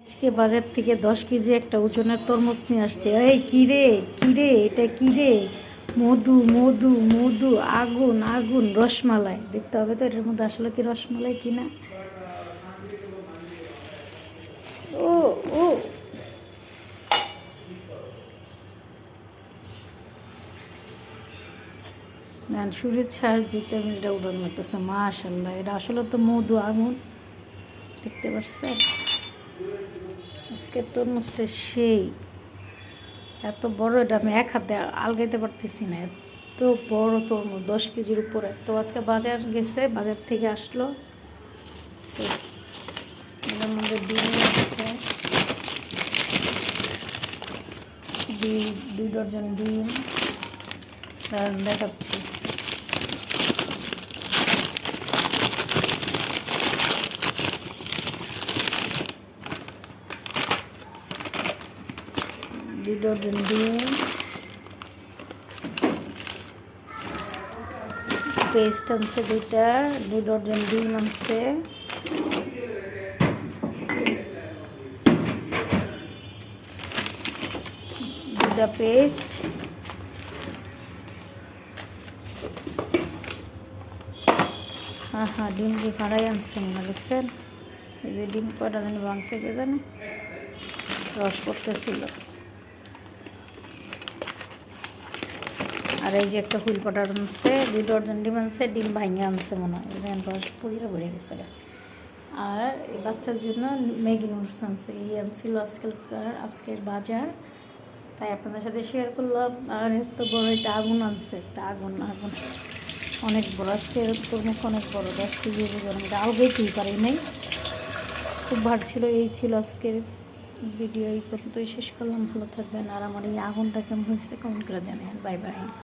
আজকে বাজার থেকে 10 কেজি একটা ওজনের তরমুজ নিয়ে আসছে। এই কিরে এটা কিরে? মধু মধু মধু, আগুন আগুন, রসমালাই। দেখতে হবে তো এটার মধ্যে আসলে কি রসমালাই কিনা। ও ও না, সুরির ছাড় যেতে আমি এটা উড়ান মারতেছে। মাশাল্লাহ, এটা আসলে তো মধু, আগুন। দেখতে পাচ্ছেন আজকে তরমুজটা সেই এত বড়, এটা আমি এক হাতে আলগাইতে পারতেছি না। এত বড় তরমুজ, 10 কেজির উপরে। তো আজকে বাজার গেছে, বাজার থেকে আসলো। তো এটার মধ্যে ডিম আছে, 2 ডজন ডিম। দেখাচ্ছি। দুই ডজন ডিম, পেস্ট আনছে 2টা, 2 ডজন ডিম আনছে, দুটা পেস্ট, হ্যাঁ ডিম দিয়ে ফাড়াই আনছে না, দেখছেন? এই যে ডিম কটা যেন ভাঙছে, কে জানে, রস করতেছিল। আর এই যে একটা হুইল পাউডার আনছে, 2 ডজন ডিম আনছে, ডিম ভাঙে আনছে মনে হয়, রস পুড়িয়ে ভরে গেছে। আর এই বাচ্চার জন্য ম্যাগি নুডলস আনছে। এই আনছিল আজকের বাজার, তাই আপনাদের সাথে শেয়ার করলাম। আর এত বড় একটা আগুন আনছে, একটা আগুন আগুন অনেক বড়। আজকে তরমুজ অনেক বড়, 10 কেজি ওজন। এটা আলগাইতেই পারি নাই, খুব ভার ছিল। এই ছিল আজকের ভিডিও, এই পর্যন্তই শেষ করলাম। ভালো থাকবেন। আর আমার এই আগুনটা কেমন হয়েছে কমেন্ট করে জানাবেন। Bye bye.